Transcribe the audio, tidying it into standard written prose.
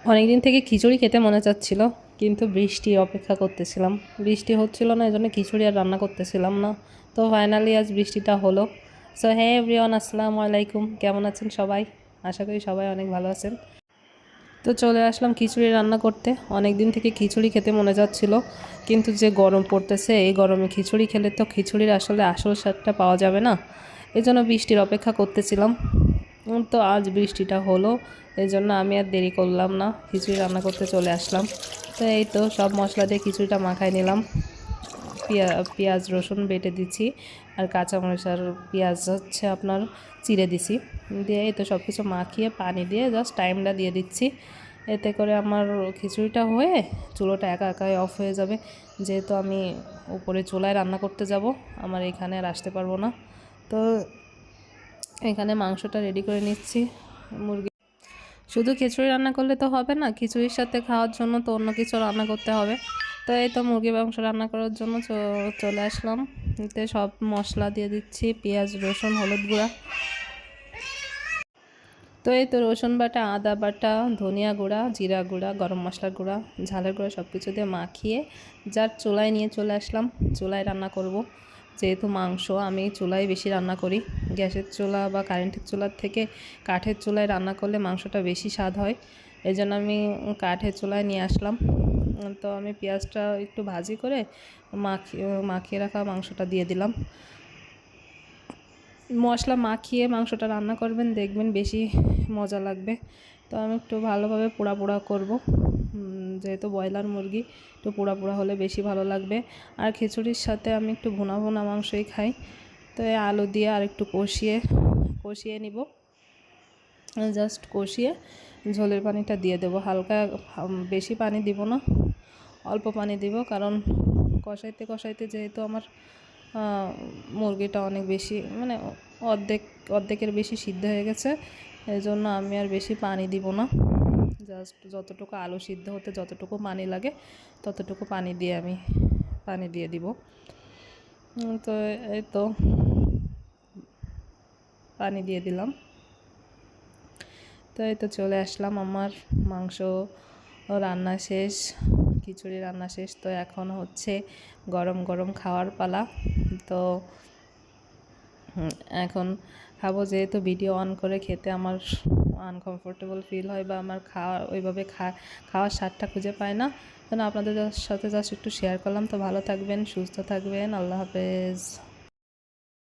অনেক দিন থেকে খিচুড়ি খেতে মনে চাচ্ছিল, কিন্তু বৃষ্টি অপেক্ষা করতেছিলাম। বৃষ্টি হচ্ছিল না, এই জন্য খিচুড়ি আর রান্না করতেছিলাম না। তো ফাইনালি আজ বৃষ্টিটা হলো। সো হে এভরিওয়ান, আসসালামু আলাইকুম। কেমন আছেন সবাই? আশা করি সবাই অনেক ভালো আছেন। তো চলে আসলাম খিচুড়ি রান্না করতে। অনেক দিন থেকে খিচুড়ি খেতে মনে যাচ্ছিল, কিন্তু যে গরম পড়তেছে, এই গরমে খিচুড়ি খেলে তো খিচুড়ির আসলে আসল স্বাদটা পাওয়া যাবে না। এই জন্য বৃষ্টির অপেক্ষা করতেছিলাম। তো আজ বৃষ্টিটা হলো, এই জন্য আমি আর দেরি করলাম না, খিচুড়ি রান্না করতে চলে আসলাম। তো এই তো সব মশলা দিয়ে খিচুড়িটা মাখাই নিলাম। পেঁয়াজ রসুন বেটে দিচ্ছি, আর কাঁচামরিচ আর পেঁয়াজ হচ্ছে আপনার চিড়ে দিছি। দিয়ে এই তো সব কিছু মাখিয়ে পানি দিয়ে জাস্ট টাইমটা দিয়ে দিচ্ছি। এতে করে আমার খিচুড়িটা হয়ে চুলোটা একা একাই অফ হয়ে যাবে। যেহেতু আমি উপরে চুলায় রান্না করতে যাব, আমার এখানে আর আসতে পারবো না। তো এখানে মাংসটা রেডি করে নিচ্ছি। মুরগি শুধু খিচুড়ি রান্না করলে তো হবে না, খিচুড়ির সাথে খাওয়ার জন্য তো অন্য কিছু রান্না করতে হবে। তো এই তো মুরগি মাংস রান্না করার জন্য চলে আসলাম। এতে সব মশলা দিয়ে দিচ্ছি, পেঁয়াজ রসুন হলুদ গুঁড়া। তো এই তো রসুন বাটা, আদা বাটা, ধনিয়া গুঁড়া, জিরা গুঁড়া, গরম মশলার গুঁড়া, ঝালের গুঁড়া সব কিছু দিয়ে মাখিয়ে যার চুলায় নিয়ে চলে আসলাম। চুলায় রান্না করব, যেহেতু মাংস আমি চুলায় বেশি রান্না করি। গ্যাসের চুলা বা কারেন্টের চুলার থেকে কাঠের চুলায় রান্না করলে মাংসটা বেশি স্বাদ হয়। এই জন্য আমি কাঠের চুলায় নিয়ে আসলাম। তো আমি পেঁয়াজটা একটু ভাজি করে মাখিয়ে রাখা মাংসটা দিয়ে দিলাম। মশলা মাখিয়ে মাংসটা রান্না করবেন, দেখবেন বেশি মজা লাগবে। তো আমি একটু ভালোভাবে পোড়া পোড়া করব, যেহেতু ব্রয়লার মুরগি, একটু পোড়া পোড়া হলে বেশি ভালো লাগবে। আর খিচুড়ির সাথে আমি একটু ভুনা ভুনা মাংসই খাই। তো এই আলু দিয়ে আর একটু কষিয়ে নিব। জাস্ট কষিয়ে ঝোলের পানিটা দিয়ে দেবো। হালকা, বেশি পানি দিব না, অল্প পানি দিব। কারণ কষাইতে কষাইতে যেহেতু আমার মুরগিটা অনেক বেশি, মানে অর্ধেকের বেশি সিদ্ধ হয়ে গেছে, এই জন্য আমি আর বেশি পানি দিব না। জাস্ট যতটুকু আলু সিদ্ধ হতে যতটুকু পানি লাগে ততটুকু পানি দিয়ে দিব। তো এই তো পানি দিয়ে দিলাম। তো এই তো চলে আসলাম, আমার মাংস রান্না শেষ, খিচুড়ি রান্না শেষ। তো এখন হচ্ছে গরম গরম খাওয়ার পালা। তো এখন খাবো। যেহেতু ভিডিও অন করে খেতে আমার আনকমফোর্টেবল ফিল হয়, বা আমার ওইভাবে খাওয়ার স্বাদটা খুঁজে পায় না। আপনাদের সাথে জাস্ট একটু শেয়ার করলাম। তো ভালো থাকবেন, সুস্থ থাকবেন, আল্লাহ হাফেজ।